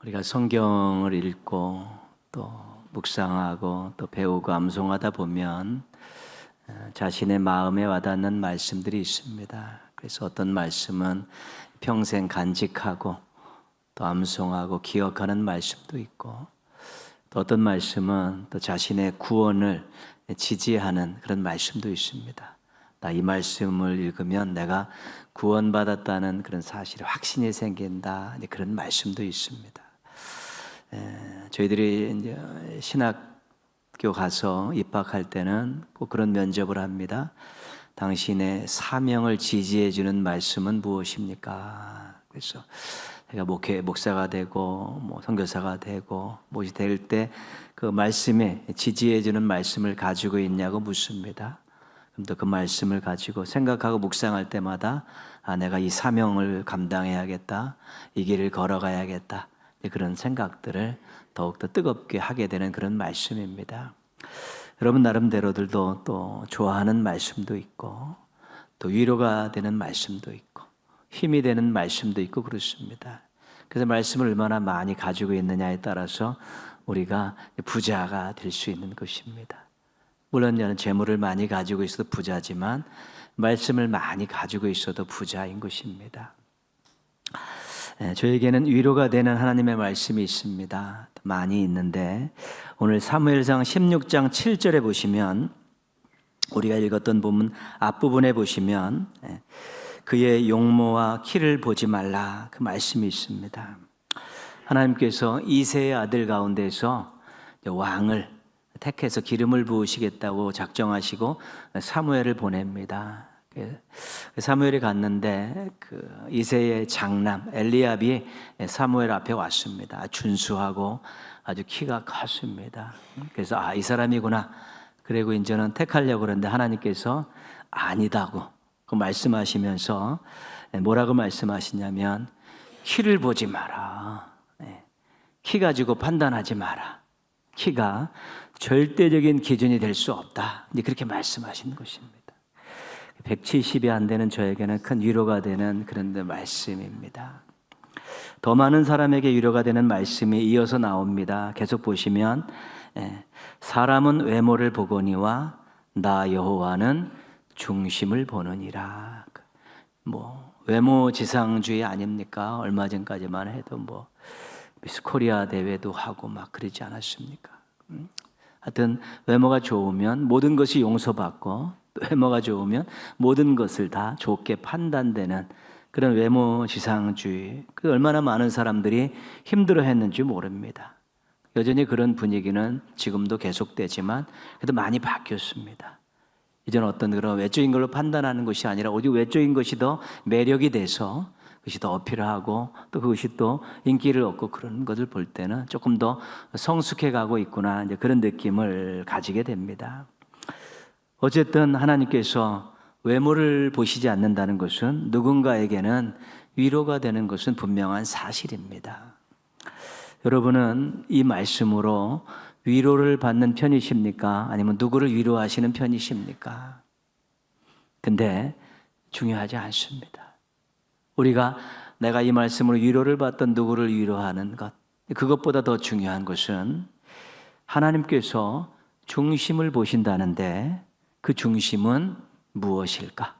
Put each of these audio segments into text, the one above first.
우리가 성경을 읽고 또 묵상하고 또 배우고 암송하다 보면 자신의 마음에 와닿는 말씀들이 있습니다. 그래서 어떤 말씀은 평생 간직하고 또 암송하고 기억하는 말씀도 있고, 또 어떤 말씀은 또 자신의 구원을 지지하는 그런 말씀도 있습니다. 나 이 말씀을 읽으면 내가 구원받았다는 그런 사실에 확신이 생긴다, 그런 말씀도 있습니다. 저희들이 이제 신학교 가서 입학할 때는 꼭 그런 면접을 합니다. 당신의 사명을 지지해 주는 말씀은 무엇입니까? 그래서 제가 목사가 되고 선교사가 되고 무엇이 될 때 그 말씀에 지지해 주는 말씀을 가지고 있냐고 묻습니다. 그럼 또 그 말씀을 가지고 생각하고 묵상할 때마다 내가 이 사명을 감당해야겠다, 이 길을 걸어가야겠다, 그런 생각들을 더욱더 뜨겁게 하게 되는 그런 말씀입니다. 여러분 나름대로들도 또 좋아하는 말씀도 있고, 또 위로가 되는 말씀도 있고, 힘이 되는 말씀도 있고 그렇습니다. 그래서 말씀을 얼마나 많이 가지고 있느냐에 따라서 우리가 부자가 될 수 있는 것입니다. 물론 저는 재물을 많이 가지고 있어도 부자지만 말씀을 많이 가지고 있어도 부자인 것입니다. 저에게는 위로가 되는 하나님의 말씀이 있습니다. 많이 있는데 오늘 사무엘상 16장 7절에 보시면, 우리가 읽었던 부분 앞부분에 보시면 그의 용모와 키를 보지 말라, 그 말씀이 있습니다. 하나님께서 이새의 아들 가운데서 왕을 택해서 기름을 부으시겠다고 작정하시고 사무엘을 보냅니다. 사무엘이 갔는데 그 이새의 장남 엘리압이 사무엘 앞에 왔습니다. 준수하고 아주 키가 컸습니다. 그래서 이 사람이구나. 그리고 이제는 택하려고 그러는데 하나님께서 아니다고 그 말씀하시면서 뭐라고 말씀하시냐면, 키를 보지 마라. 키 가지고 판단하지 마라. 키가 절대적인 기준이 될 수 없다, 그렇게 말씀하시는 것입니다. 170이 안 되는 저에게는 큰 위로가 되는 그런 말씀입니다. 더 많은 사람에게 위로가 되는 말씀이 이어서 나옵니다. 계속 보시면 사람은 외모를 보거니와 나 여호와는 중심을 보느니라. 외모 지상주의 아닙니까? 얼마 전까지만 해도 미스 코리아 대회도 하고 막 그러지 않았습니까? 하여튼 외모가 좋으면 모든 것이 용서받고, 또 외모가 좋으면 모든 것을 다 좋게 판단되는 그런 외모 지상주의, 그 얼마나 많은 사람들이 힘들어했는지 모릅니다. 여전히 그런 분위기는 지금도 계속되지만 그래도 많이 바뀌었습니다. 이제는 어떤 그런 외적인 걸로 판단하는 것이 아니라 오직 외적인 것이 더 매력이 돼서 그것이 더 어필하고, 또 그것이 또 인기를 얻고 그런 것을 볼 때는 조금 더 성숙해 가고 있구나, 이제 그런 느낌을 가지게 됩니다. 어쨌든 하나님께서 외모를 보시지 않는다는 것은 누군가에게는 위로가 되는 것은 분명한 사실입니다. 여러분은 이 말씀으로 위로를 받는 편이십니까? 아니면 누구를 위로하시는 편이십니까? 근데 중요하지 않습니다. 내가 이 말씀으로 위로를 받던 누구를 위로하는 것, 그것보다 더 중요한 것은 하나님께서 중심을 보신다는데 그 중심은 무엇일까?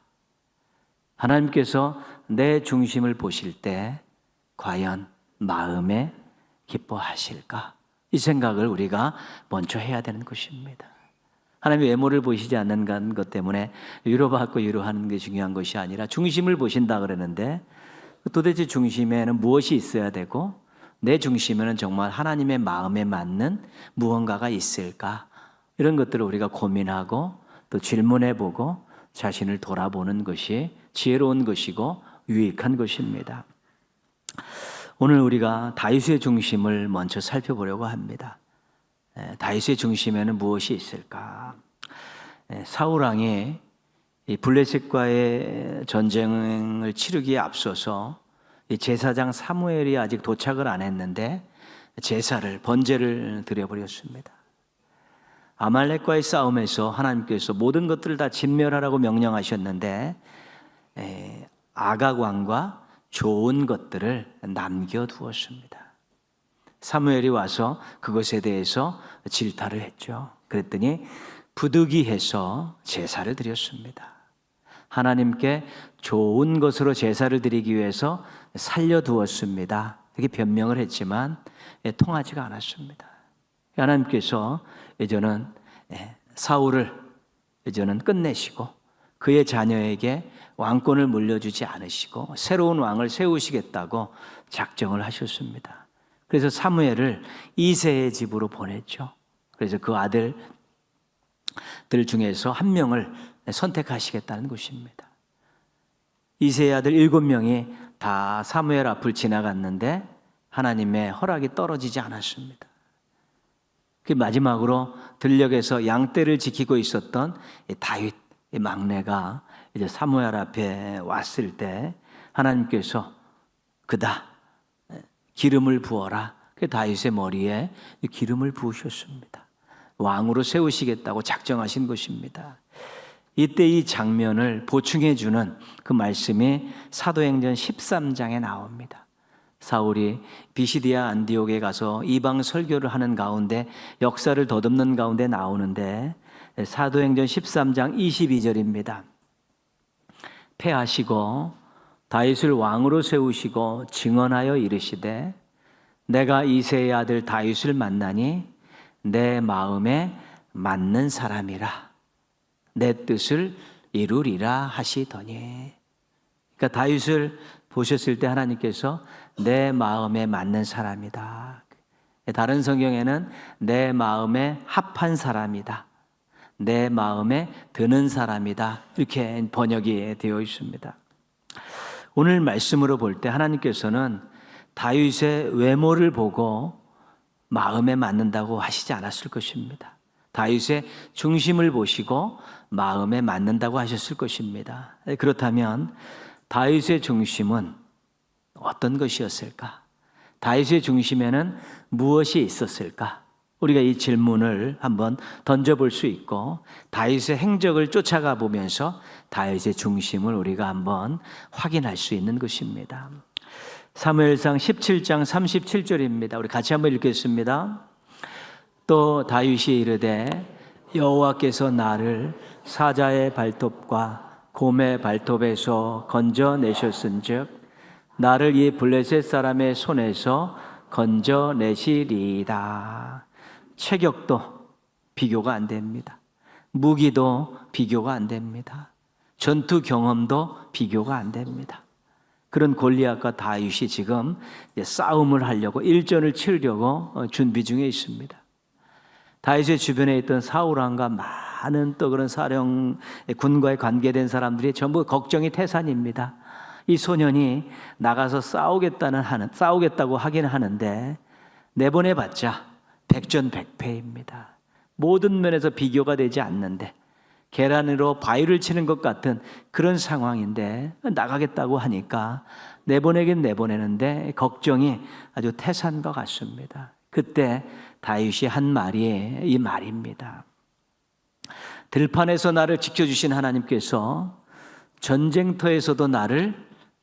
하나님께서 내 중심을 보실 때 과연 마음에 기뻐하실까? 이 생각을 우리가 먼저 해야 되는 것입니다. 하나님의 외모를 보시지 않는 것 때문에 위로받고 위로하는 게 중요한 것이 아니라 중심을 보신다 그러는데, 도대체 중심에는 무엇이 있어야 되고 내 중심에는 정말 하나님의 마음에 맞는 무언가가 있을까? 이런 것들을 우리가 고민하고 또 질문해보고 자신을 돌아보는 것이 지혜로운 것이고 유익한 것입니다. 오늘 우리가 다윗의 중심을 먼저 살펴보려고 합니다. 다윗의 중심에는 무엇이 있을까? 사울 왕이 이 블레셋과의 전쟁을 치르기에 앞서서 이 제사장 사무엘이 아직 도착을 안 했는데 번제를 드려버렸습니다. 아말렉과의 싸움에서 하나님께서 모든 것들을 다 진멸하라고 명령하셨는데 아각 왕과 좋은 것들을 남겨두었습니다. 사무엘이 와서 그것에 대해서 질타를 했죠. 그랬더니 부득이해서 제사를 드렸습니다. 하나님께 좋은 것으로 제사를 드리기 위해서 살려두었습니다. 이렇게 변명을 했지만 통하지가 않았습니다. 하나님께서 이제는 사울을 이제는 끝내시고 그의 자녀에게 왕권을 물려주지 않으시고 새로운 왕을 세우시겠다고 작정을 하셨습니다. 그래서 사무엘을 이새의 집으로 보냈죠. 그래서 그 아들들 중에서 한 명을 선택하시겠다는 것입니다. 이새의 아들 7명이 다 사무엘 앞을 지나갔는데 하나님의 허락이 떨어지지 않았습니다. 그 마지막으로 들녘에서 양떼를 지키고 있었던 다윗 막내가 이제 사무엘 앞에 왔을 때 하나님께서 그다 기름을 부어라. 그 다윗의 머리에 기름을 부으셨습니다. 왕으로 세우시겠다고 작정하신 것입니다. 이때 이 장면을 보충해 주는 그 말씀이 사도행전 13장에 나옵니다. 사울이 비시디아 안디옥에 가서 이방 설교를 하는 가운데 역사를 더듬는 가운데 나오는데 사도행전 13장 22절입니다. 패하시고 다윗을 왕으로 세우시고 증언하여 이르시되 내가 이새의 아들 다윗을 만나니 내 마음에 맞는 사람이라 내 뜻을 이루리라 하시더니, 그러니까 다윗을 보셨을 때 하나님께서 내 마음에 맞는 사람이다. 다른 성경에는 내 마음에 합한 사람이다. 내 마음에 드는 사람이다. 이렇게 번역이 되어 있습니다. 오늘 말씀으로 볼 때 하나님께서는 다윗의 외모를 보고 마음에 맞는다고 하시지 않았을 것입니다. 다윗의 중심을 보시고 마음에 맞는다고 하셨을 것입니다. 그렇다면 다윗의 중심은 어떤 것이었을까? 다윗의 중심에는 무엇이 있었을까? 우리가 이 질문을 한번 던져볼 수 있고 다윗의 행적을 쫓아가 보면서 다윗의 중심을 우리가 한번 확인할 수 있는 것입니다. 사무엘상 17장 37절입니다. 우리 같이 한번 읽겠습니다. 또 다윗이 이르되 여호와께서 나를 사자의 발톱과 곰의 발톱에서 건져내셨은즉 나를 이 블레셋 사람의 손에서 건져내시리이다. 체격도 비교가 안 됩니다. 무기도 비교가 안 됩니다. 전투 경험도 비교가 안 됩니다. 그런 골리앗과 다윗이 지금 싸움을 하려고 일전을 치르려고 준비 중에 있습니다. 다윗의 주변에 있던 사울 왕과 많은 또 그런 사령 군과의 관계된 사람들이 전부 걱정이 태산입니다. 이 소년이 나가서 싸우겠다고 하긴 하는데 내보내봤자 백전백패입니다. 모든 면에서 비교가 되지 않는데 계란으로 바위를 치는 것 같은 그런 상황인데 나가겠다고 하니까 내보내긴 내보내는데 걱정이 아주 태산과 같습니다. 그때 다윗이 한 말이 이 말입니다. 들판에서 나를 지켜주신 하나님께서 전쟁터에서도 나를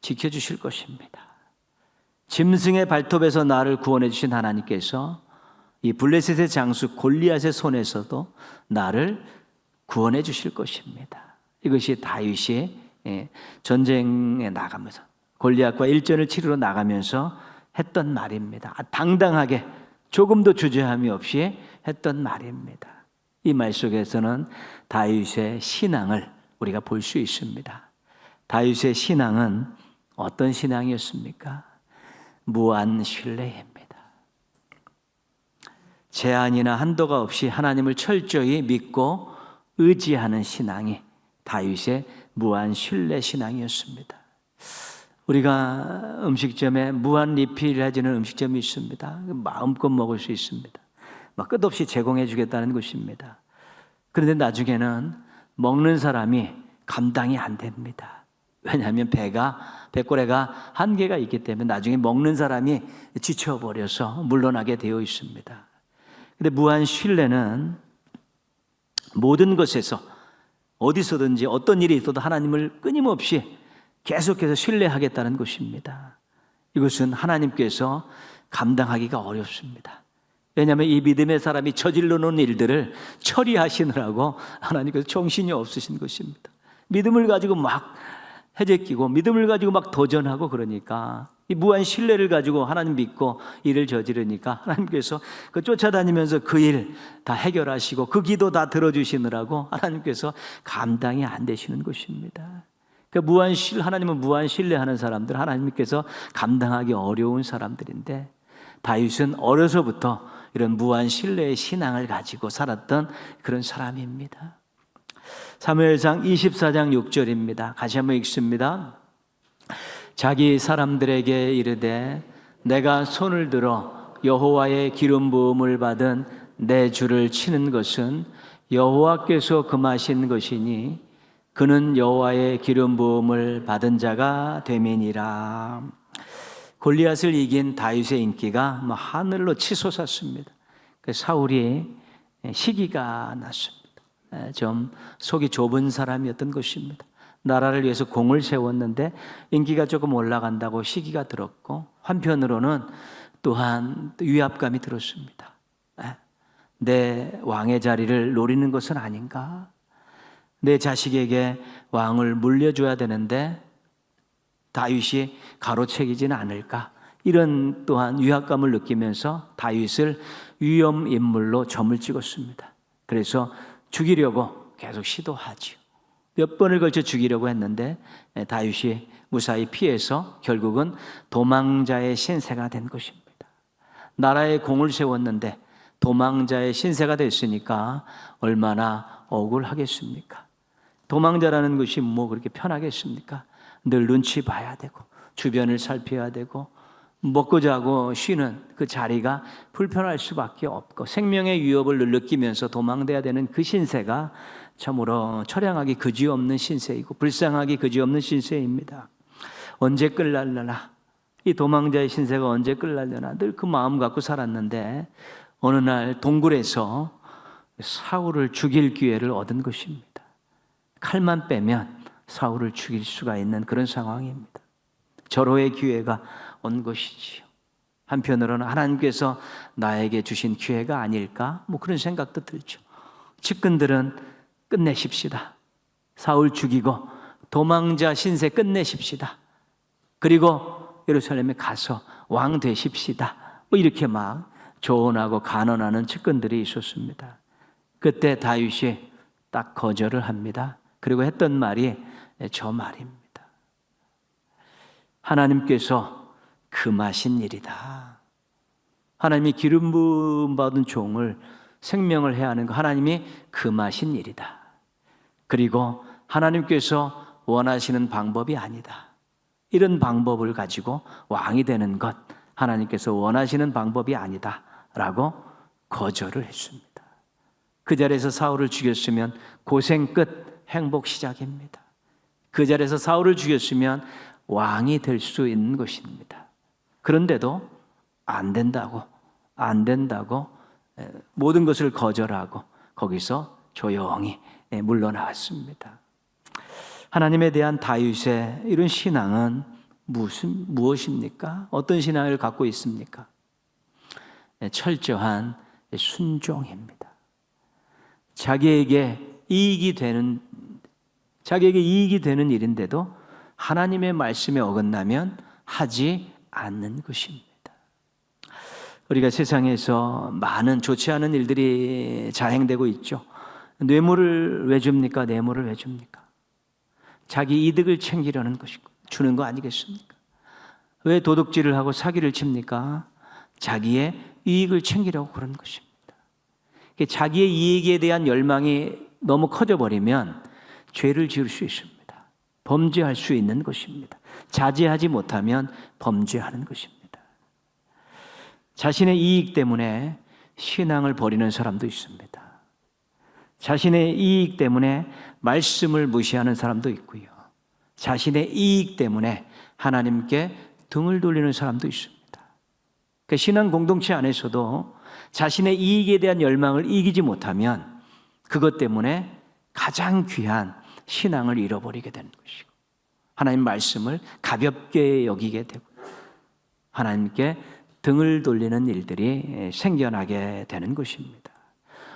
지켜주실 것입니다. 짐승의 발톱에서 나를 구원해 주신 하나님께서 이 블레셋의 장수 골리앗의 손에서도 나를 구원해 주실 것입니다. 이것이 다윗이 전쟁에 나가면서 골리앗과 일전을 치르러 나가면서 했던 말입니다. 당당하게 조금도 주저함이 없이 했던 말입니다. 이 말 속에서는 다윗의 신앙을 우리가 볼 수 있습니다. 다윗의 신앙은 어떤 신앙이었습니까? 무한 신뢰입니다. 제한이나 한도가 없이 하나님을 철저히 믿고 의지하는 신앙이 다윗의 무한 신뢰 신앙이었습니다. 우리가 음식점에 무한 리필해주는 음식점이 있습니다. 마음껏 먹을 수 있습니다. 막 끝없이 제공해 주겠다는 것입니다. 그런데 나중에는 먹는 사람이 감당이 안 됩니다. 왜냐하면 배꼽에가 한계가 있기 때문에 나중에 먹는 사람이 지쳐버려서 물러나게 되어 있습니다. 근데 무한 신뢰는 모든 것에서 어디서든지 어떤 일이 있어도 하나님을 끊임없이 계속해서 신뢰하겠다는 것입니다. 이것은 하나님께서 감당하기가 어렵습니다. 왜냐하면 이 믿음의 사람이 저질러 놓은 일들을 처리하시느라고 하나님께서 정신이 없으신 것입니다. 믿음을 가지고 막 해제끼고 믿음을 가지고 막 도전하고 그러니까 이 무한 신뢰를 가지고 하나님 믿고 일을 저지르니까 하나님께서 그 쫓아다니면서 그 일 다 해결하시고 그 기도 다 들어주시느라고 하나님께서 감당이 안 되시는 것입니다. 그 하나님은 무한 신뢰하는 사람들, 하나님께서 감당하기 어려운 사람들인데 다윗은 어려서부터 이런 무한 신뢰의 신앙을 가지고 살았던 그런 사람입니다. 사무엘상 24장 6절입니다. 같이 한번 읽습니다. 자기 사람들에게 이르되 내가 손을 들어 여호와의 기름 부음을 받은 내 주를 치는 것은 여호와께서 금하신 것이니 그는 여호와의 기름 부음을 받은 자가 됨이니라. 골리앗을 이긴 다윗의 인기가 하늘로 치솟았습니다. 사울이 시기가 났습니다. 좀 속이 좁은 사람이었던 것입니다. 나라를 위해서 공을 세웠는데 인기가 조금 올라간다고 시기가 들었고 한편으로는 또한 위압감이 들었습니다. 내 왕의 자리를 노리는 것은 아닌가? 내 자식에게 왕을 물려줘야 되는데 다윗이 가로채기지는 않을까? 이런 또한 위압감을 느끼면서 다윗을 위험 인물로 점을 찍었습니다. 그래서 죽이려고 계속 시도하지요. 몇 번을 걸쳐 죽이려고 했는데 다윗이 무사히 피해서 결국은 도망자의 신세가 된 것입니다. 나라에 공을 세웠는데 도망자의 신세가 됐으니까 얼마나 억울하겠습니까? 도망자라는 것이 뭐 그렇게 편하겠습니까? 늘 눈치 봐야 되고 주변을 살펴야 되고 먹고 자고 쉬는 그 자리가 불편할 수밖에 없고 생명의 위협을 늘 느끼면서 도망돼야 되는 그 신세가 참으로 처량하기 그지없는 신세이고 불쌍하기 그지없는 신세입니다. 언제 끝날려나, 이 도망자의 신세가 언제 끝날려나 늘 그 마음 갖고 살았는데 어느 날 동굴에서 사울을 죽일 기회를 얻은 것입니다. 칼만 빼면 사울을 죽일 수가 있는 그런 상황입니다. 절호의 기회가 온 것이지요. 한편으로는 하나님께서 나에게 주신 기회가 아닐까? 그런 생각도 들죠. 측근들은 끝내십시다. 사울 죽이고 도망자 신세 끝내십시다. 그리고 예루살렘에 가서 왕 되십시다. 이렇게 막 조언하고 간언하는 측근들이 있었습니다. 그때 다윗이 딱 거절을 합니다. 그리고 했던 말이 저 말입니다. 하나님께서 금하신 일이다. 하나님이 기름 부음 받은 종을 생명을 해야 하는 거 하나님이 금하신 일이다. 그리고 하나님께서 원하시는 방법이 아니다. 이런 방법을 가지고 왕이 되는 것 하나님께서 원하시는 방법이 아니다 라고 거절을 했습니다. 그 자리에서 사울을 죽였으면 고생 끝 행복 시작입니다. 그 자리에서 사울을 죽였으면 왕이 될 수 있는 것입니다. 그런데도 안 된다고 모든 것을 거절하고 거기서 조용히 물러나왔습니다. 하나님에 대한 다윗의 이런 신앙은 무엇입니까? 어떤 신앙을 갖고 있습니까? 철저한 순종입니다. 자기에게 이익이 되는 일인데도 하나님의 말씀에 어긋나면 하지 않는 것입니다. 우리가 세상에서 많은 좋지 않은 일들이 자행되고 있죠. 뇌물을 왜 줍니까? 뇌물을 왜 줍니까? 자기 이득을 챙기려는 것이고 주는 거 아니겠습니까? 왜 도둑질을 하고 사기를 칩니까? 자기의 이익을 챙기려고 그런 것입니다. 자기의 이익에 대한 열망이 너무 커져버리면 죄를 지을 수 있습니다. 범죄할 수 있는 것입니다. 자제하지 못하면 범죄하는 것입니다. 자신의 이익 때문에 신앙을 버리는 사람도 있습니다. 자신의 이익 때문에 말씀을 무시하는 사람도 있고요. 자신의 이익 때문에 하나님께 등을 돌리는 사람도 있습니다. 그 신앙 공동체 안에서도 자신의 이익에 대한 열망을 이기지 못하면 그것 때문에 가장 귀한 신앙을 잃어버리게 되는 것이고 하나님 말씀을 가볍게 여기게 되고 하나님께 등을 돌리는 일들이 생겨나게 되는 것입니다.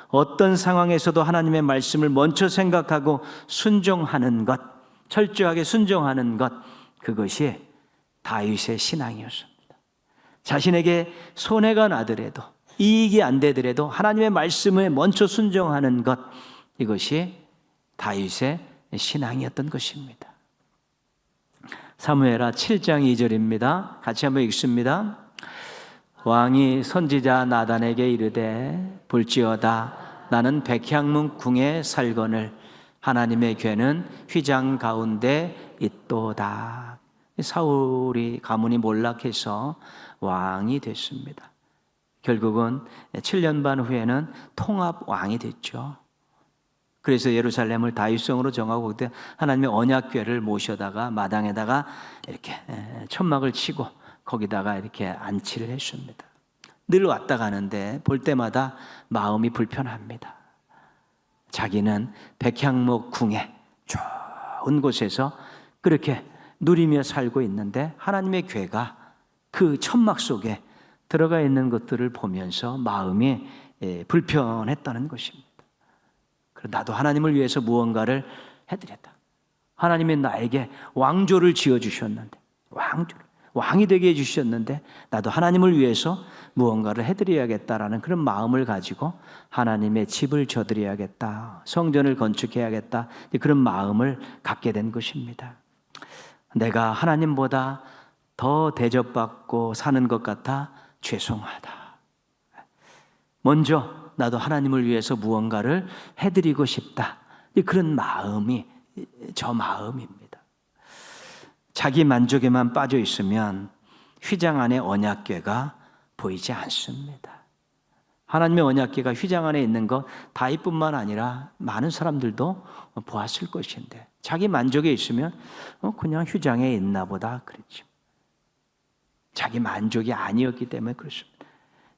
어떤 상황에서도 하나님의 말씀을 먼저 생각하고 순종하는 것, 철저하게 순종하는 것, 그것이 다윗의 신앙이었습니다. 자신에게 손해가 나더라도, 이익이 안 되더라도 하나님의 말씀에 먼저 순종하는 것, 이것이 다윗의 신앙이었던 것입니다. 사무엘하 7장 2절입니다. 같이 한번 읽습니다. 왕이 선지자 나단에게 이르되 볼지어다 나는 백향문 궁에 살거늘 하나님의 괴는 휘장 가운데 있도다. 사울이 가문이 몰락해서 왕이 됐습니다. 결국은 7년 반 후에는 통합 왕이 됐죠. 그래서 예루살렘을 다윗성으로 정하고 그때 하나님의 언약궤를 모셔다가 마당에다가 이렇게 천막을 치고 거기다가 이렇게 안치를 했습니다. 늘 왔다 가는데 볼 때마다 마음이 불편합니다. 자기는 백향목 궁에 좋은 곳에서 그렇게 누리며 살고 있는데 하나님의 궤가 그 천막 속에 들어가 있는 것들을 보면서 마음이 불편했다는 것입니다. 나도 하나님을 위해서 무언가를 해드렸다. 하나님이 나에게 왕조를 지어주셨는데, 왕이 되게 해주셨는데 나도 하나님을 위해서 무언가를 해드려야겠다라는 그런 마음을 가지고 하나님의 집을 져드려야겠다, 성전을 건축해야겠다, 그런 마음을 갖게 된 것입니다. 내가 하나님보다 더 대접받고 사는 것 같아 죄송하다. 먼저 나도 하나님을 위해서 무언가를 해드리고 싶다. 그런 마음이 저 마음입니다. 자기 만족에만 빠져 있으면 휘장 안에 언약궤가 보이지 않습니다. 하나님의 언약궤가 휘장 안에 있는 것 다윗뿐만 아니라 많은 사람들도 보았을 것인데 자기 만족에 있으면 그냥 휘장에 있나 보다 그랬죠. 자기 만족이 아니었기 때문에 그렇습니다.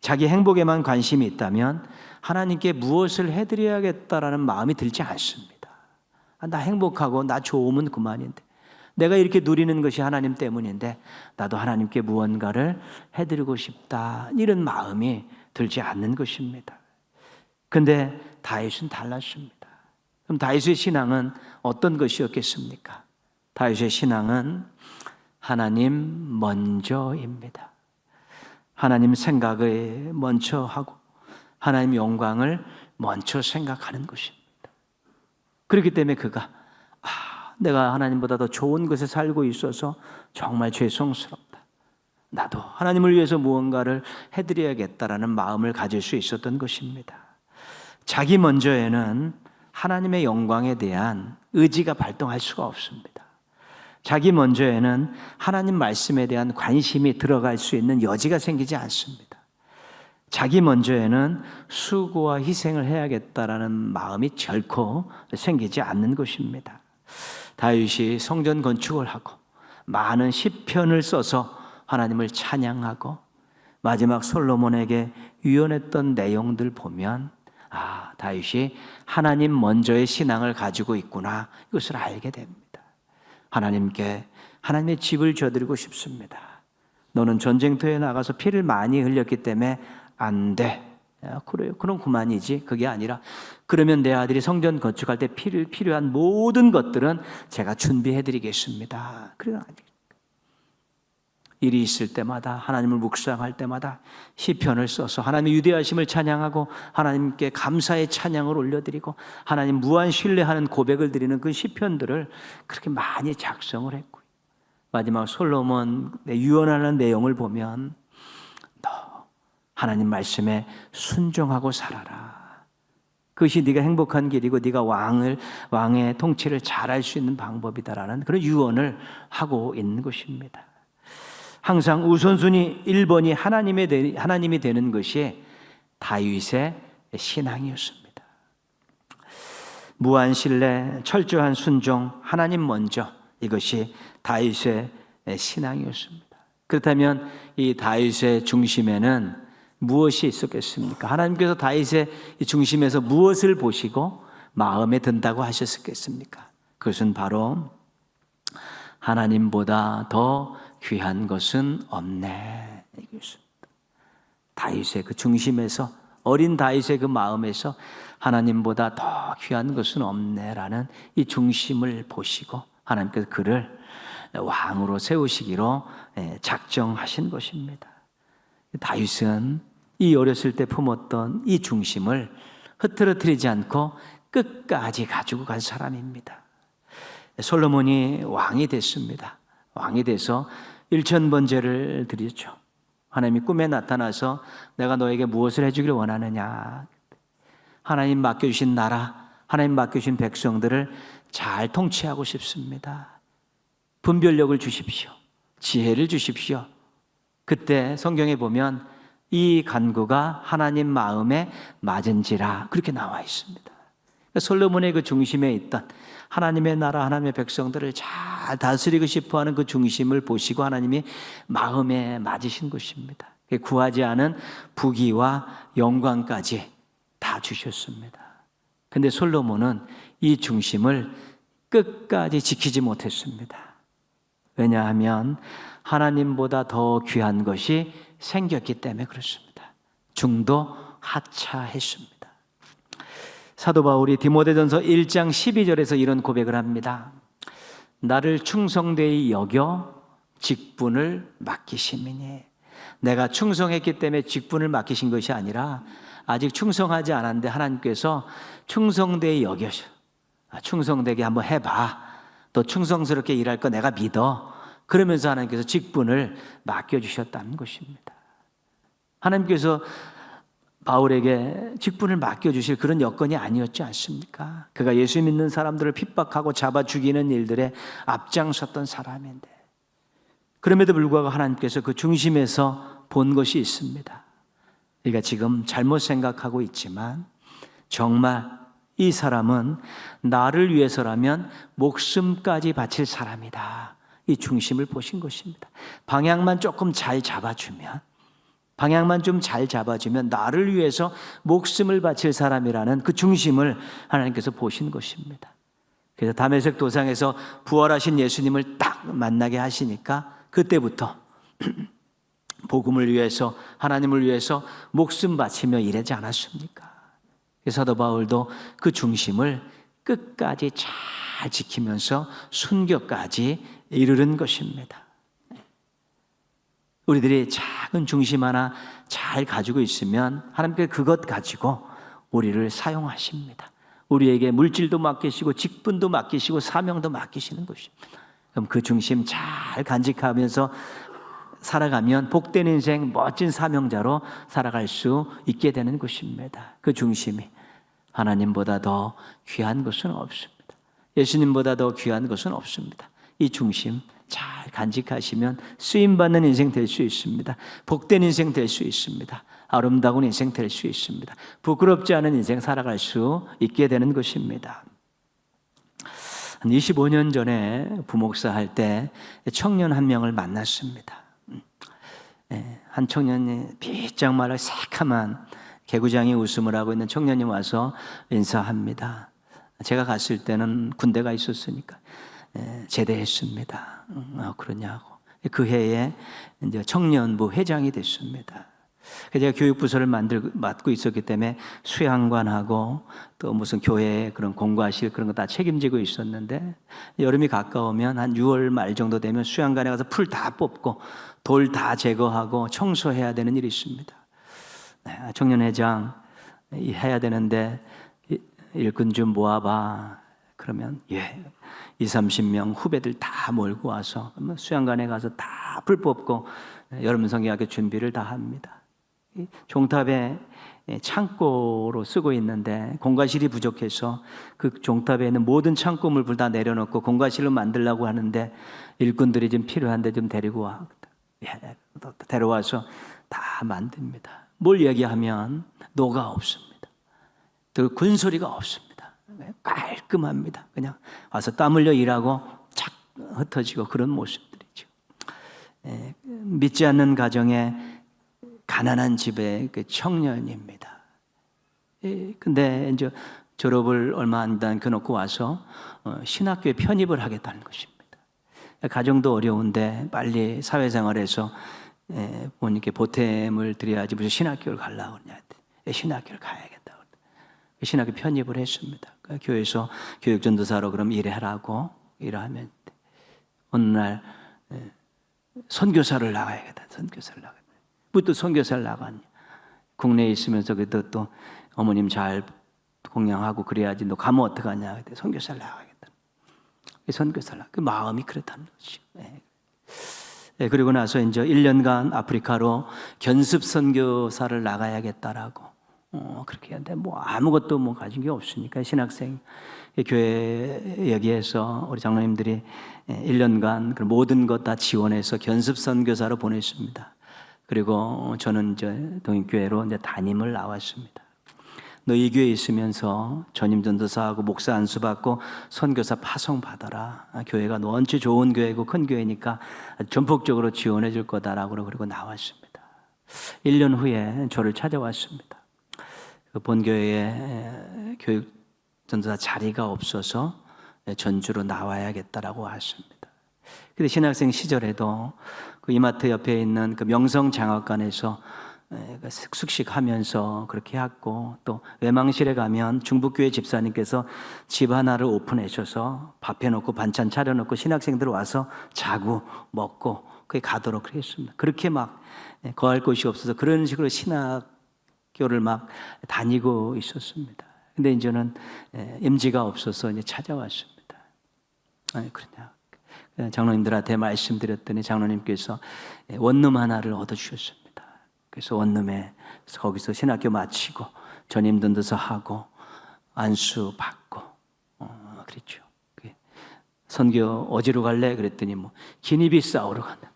자기 행복에만 관심이 있다면 하나님께 무엇을 해드려야겠다라는 마음이 들지 않습니다. 나 행복하고 나 좋으면 그만인데, 내가 이렇게 누리는 것이 하나님 때문인데 나도 하나님께 무언가를 해드리고 싶다, 이런 마음이 들지 않는 것입니다. 그런데 다윗은 달랐습니다. 그럼 다윗의 신앙은 어떤 것이었겠습니까? 다윗의 신앙은 하나님 먼저입니다. 하나님 생각을 먼저 하고 하나님 영광을 먼저 생각하는 것입니다. 그렇기 때문에 그가 내가 하나님보다 더 좋은 것에 살고 있어서 정말 죄송스럽다. 나도 하나님을 위해서 무언가를 해드려야겠다라는 마음을 가질 수 있었던 것입니다. 자기 먼저에는 하나님의 영광에 대한 의지가 발동할 수가 없습니다. 자기 먼저에는 하나님 말씀에 대한 관심이 들어갈 수 있는 여지가 생기지 않습니다. 자기 먼저에는 수고와 희생을 해야겠다라는 마음이 결코 생기지 않는 것입니다. 다윗이 성전 건축을 하고 많은 시편을 써서 하나님을 찬양하고 마지막 솔로몬에게 유언했던 내용들 보면 다윗이 하나님 먼저의 신앙을 가지고 있구나, 이것을 알게 됩니다. 하나님께 하나님의 집을 져드리고 싶습니다. 너는 전쟁터에 나가서 피를 많이 흘렸기 때문에 안 돼. 그래요. 그럼 그만이지. 그게 아니라 그러면 내 아들이 성전 건축할 때 필요한 모든 것들은 제가 준비해드리겠습니다. 그래요. 일이 있을 때마다 하나님을 묵상할 때마다 시편을 써서 하나님의 위대하심을 찬양하고 하나님께 감사의 찬양을 올려드리고 하나님 무한 신뢰하는 고백을 드리는 그 시편들을 그렇게 많이 작성을 했고요. 마지막 솔로몬의 유언하는 내용을 보면 너 하나님 말씀에 순종하고 살아라. 그것이 네가 행복한 길이고 네가 왕의 통치를 잘할 수 있는 방법이다라는 그런 유언을 하고 있는 것입니다. 항상 우선순위 1번이 하나님이 되는 것이 다윗의 신앙이었습니다. 무한 신뢰, 철저한 순종, 하나님 먼저, 이것이 다윗의 신앙이었습니다. 그렇다면 이 다윗의 중심에는 무엇이 있었겠습니까? 하나님께서 다윗의 중심에서 무엇을 보시고 마음에 든다고 하셨겠습니까? 그것은 바로 하나님보다 더 귀한 것은 없네. 다윗의 그 중심에서, 어린 다윗의 그 마음에서 하나님보다 더 귀한 것은 없네라는 이 중심을 보시고 하나님께서 그를 왕으로 세우시기로 작정하신 것입니다. 다윗은 이 어렸을 때 품었던 이 중심을 흐트러뜨리지 않고 끝까지 가지고 간 사람입니다. 솔로몬이 왕이 됐습니다. 왕이 돼서 일천번제를 드렸죠. 하나님이 꿈에 나타나서 내가 너에게 무엇을 해주기를 원하느냐. 하나님 맡겨주신 나라, 하나님 맡겨주신 백성들을 잘 통치하고 싶습니다. 분별력을 주십시오. 지혜를 주십시오. 그때 성경에 보면 이 간구가 하나님 마음에 맞은지라 그렇게 나와 있습니다. 솔로몬의 그 중심에 있던 하나님의 나라, 하나님의 백성들을 잘 다스리고 싶어하는 그 중심을 보시고 하나님이 마음에 맞으신 것입니다. 구하지 않은 부귀와 영광까지 다 주셨습니다. 근데 솔로몬은 이 중심을 끝까지 지키지 못했습니다. 왜냐하면 하나님보다 더 귀한 것이 생겼기 때문에 그렇습니다. 중도 하차했습니다. 사도 바울이 디모데전서 1장 12절에서 이런 고백을 합니다. 나를 충성되이 여겨 직분을 맡기심이니. 내가 충성했기 때문에 직분을 맡기신 것이 아니라 아직 충성하지 않았는데 하나님께서 충성되이 여겨서 충성되게 한번 해봐. 너 충성스럽게 일할 거 내가 믿어. 그러면서 하나님께서 직분을 맡겨주셨다는 것입니다. 하나님께서 바울에게 직분을 맡겨주실 그런 여건이 아니었지 않습니까? 그가 예수 믿는 사람들을 핍박하고 잡아 죽이는 일들에 앞장섰던 사람인데, 그럼에도 불구하고 하나님께서 그 중심에서 본 것이 있습니다. 우리가 지금 잘못 생각하고 있지만 정말 이 사람은 나를 위해서라면 목숨까지 바칠 사람이다. 이 중심을 보신 것입니다. 방향만 조금 잘 잡아주면, 방향만 좀 잘 잡아주면 나를 위해서 목숨을 바칠 사람이라는 그 중심을 하나님께서 보신 것입니다. 그래서 다메섹 도상에서 부활하신 예수님을 딱 만나게 하시니까 그때부터 복음을 위해서, 하나님을 위해서 목숨 바치며 일하지 않았습니까? 사도 바울도 그 중심을 끝까지 잘 지키면서 순교까지 이르는 것입니다. 우리들이 작은 중심 하나 잘 가지고 있으면 하나님께 그것 가지고 우리를 사용하십니다. 우리에게 물질도 맡기시고 직분도 맡기시고 사명도 맡기시는 것입니다. 그럼 그 중심 잘 간직하면서 살아가면 복된 인생, 멋진 사명자로 살아갈 수 있게 되는 것입니다. 그 중심이 하나님보다 더 귀한 것은 없습니다. 예수님보다 더 귀한 것은 없습니다. 이 중심 잘 간직하시면 쓰임받는 인생 될 수 있습니다. 복된 인생 될 수 있습니다. 아름다운 인생 될 수 있습니다. 부끄럽지 않은 인생 살아갈 수 있게 되는 것입니다. 한 25년 전에 부목사 할 때 청년 한 명을 만났습니다. 한 청년이 비짝 말라 새카만 개구장이 웃음을 하고 있는 청년이 와서 인사합니다. 제가 갔을 때는 군대가 있었으니까 제대했습니다. 그러냐고. 그 해에 이제 청년부 회장이 됐습니다. 제가 교육부서를 맡고 있었기 때문에 수양관하고 또 무슨 교회 그런 공과실 그런 거 다 책임지고 있었는데, 여름이 가까우면 한 6월 말 정도 되면 수양관에 가서 풀 다 뽑고 돌 다 제거하고 청소해야 되는 일이 있습니다. 청년회장 해야 되는데 일꾼 좀 모아봐. 그러면 20-30명 후배들 다 몰고 와서 수양관에 가서 다 불 뽑고 여름 성경학교 준비를 다 합니다. 종탑에 창고로 쓰고 있는데 공과실이 부족해서 그 종탑에 있는 모든 창고물을 다 내려놓고 공과실로 만들려고 하는데 일꾼들이 좀 필요한데 좀 데리고 와. 데려와서 다 만듭니다. 뭘 얘기하면 노가 없습니다. 또 군소리가 없습니다. 깔끔합니다. 그냥 와서 땀 흘려 일하고 착 흩어지고 그런 모습들이죠. 믿지 않는 가정에 가난한 집의 그 청년입니다. 근데 이제 졸업을 얼마 안 남겨놓고 와서 신학교에 편입을 하겠다는 것입니다. 가정도 어려운데 빨리 사회생활에서 부모님께 보탬을 드려야지 무슨 신학교를 가려고 그러냐. 신학교를 가야겠다. 신학교 편입을 했습니다. 교회에서 교육전도사로 그럼 일하라고 일하면 어느 날 선교사를 나가야겠다. 선교사를 나가야 돼. 또 선교사를 나가냐. 국내에 있으면서 그래도 또 어머님 잘 공양하고 그래야지 너 가면 어떡하냐. 선교사를 나가야겠다. 선교사를 나가. 그 마음이 그렇다는 거지. 그리고 나서 이제 1년간 아프리카로 견습 선교사를 나가야겠다라고 그렇게 하는데 뭐 아무것도 뭐 가진 게 없으니까 신학생 교회 여기에서 우리 장로님들이 1년간 그 모든 것 다 지원해서 견습 선교사로 보냈습니다. 그리고 저는 이제 동익교회로 이제 담임을 나왔습니다. 너 이 교회에 있으면서 전임 전도사하고 목사 안수 받고 선교사 파송 받아라. 교회가 원체 좋은 교회고 큰 교회니까 전폭적으로 지원해 줄 거다라고 그리고 나왔습니다. 1년 후에 저를 찾아왔습니다. 그 본교회에 교육 전도사 자리가 없어서 전주로 나와야겠다라고 왔습니다. 근데 신학생 시절에도 그 이마트 옆에 있는 그 명성장학관에서 숙식하면서 그렇게 했고, 또 외망실에 가면 중북교회 집사님께서 집 하나를 오픈해 주셔서 밥 해놓고 반찬 차려놓고 신학생들 와서 자고 먹고 그게 가도록 했습니다. 그렇게 막 거할 곳이 없어서 그런 식으로 신학교를 막 다니고 있었습니다. 근데 이제는 임지가 없어서 이제 찾아왔습니다. 아니 그러냐. 장로님들한테 말씀드렸더니 장로님께서 원룸 하나를 얻어주셨습니다. 그래서 원룸에 거기서 신학교 마치고 전임 전도사 하고 안수 받고 그랬죠. 선교 어디로 갈래? 그랬더니 뭐 기니비사우로 간다.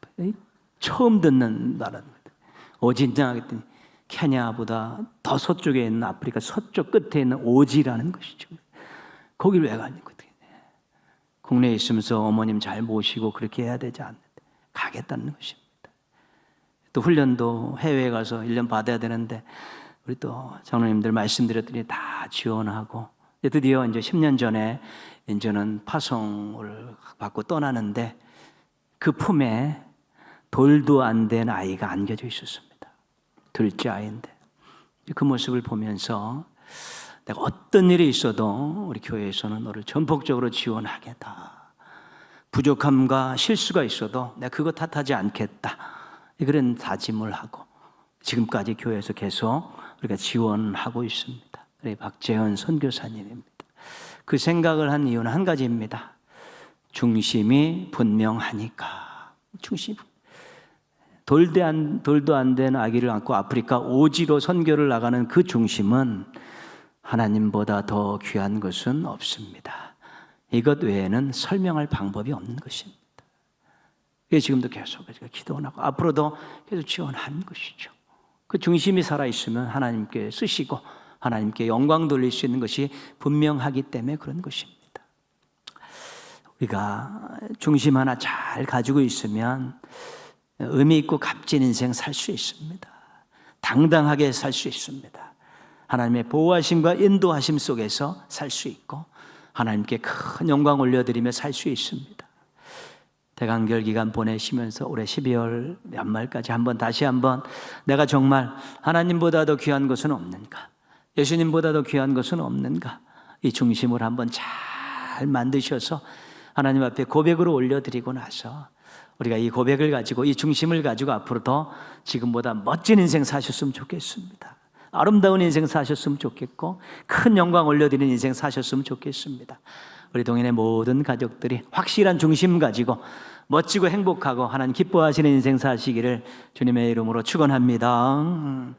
처음 듣는 나라입니다. 어디냐 그랬더니 케냐보다 더 서쪽에 있는 아프리카 서쪽 끝에 있는 오지라는 것이죠. 거기를 왜 가냐고. 국내에 있으면서 어머님 잘 모시고 그렇게 해야 되지 않는데 가겠다는 것입니다. 또 훈련도 해외에 가서 1년 받아야 되는데 우리 또 장로님들 말씀드렸더니 다 지원하고 드디어 이제 10년 전에 이제는 파송을 받고 떠나는데 그 품에 돌도 안 된 아이가 안겨져 있었습니다. 둘째 아이인데 그 모습을 보면서 내가 어떤 일이 있어도 우리 교회에서는 너를 전폭적으로 지원하겠다. 부족함과 실수가 있어도 내가 그거 탓하지 않겠다. 그런 다짐을 하고 지금까지 교회에서 계속 우리가 지원하고 있습니다. 우리 박재현 선교사님입니다. 그 생각을 한 이유는 한 가지입니다. 중심이 분명하니까. 중심. 돌도 안 된 아기를 안고 아프리카 오지로 선교를 나가는 그 중심은 하나님보다 더 귀한 것은 없습니다. 이것 외에는 설명할 방법이 없는 것입니다. 지금도 계속 기도하고 앞으로도 계속 지원하는 것이죠. 그 중심이 살아있으면 하나님께 쓰시고 하나님께 영광 돌릴 수 있는 것이 분명하기 때문에 그런 것입니다. 우리가 중심 하나 잘 가지고 있으면 의미 있고 값진 인생 살 수 있습니다. 당당하게 살 수 있습니다. 하나님의 보호하심과 인도하심 속에서 살 수 있고 하나님께 큰 영광 올려드리며 살 수 있습니다. 대간결 기간 보내시면서 올해 12월 연말까지 다시 한번 내가 정말 하나님보다 더 귀한 것은 없는가? 예수님보다 더 귀한 것은 없는가? 이 중심을 한번 잘 만드셔서 하나님 앞에 고백으로 올려드리고 나서 우리가 이 고백을 가지고 이 중심을 가지고 앞으로 더 지금보다 멋진 인생 사셨으면 좋겠습니다. 아름다운 인생 사셨으면 좋겠고 큰 영광 올려드리는 인생 사셨으면 좋겠습니다. 우리 동인의 모든 가족들이 확실한 중심 가지고 멋지고 행복하고 하나님 기뻐하시는 인생 사시기를 주님의 이름으로 축원합니다.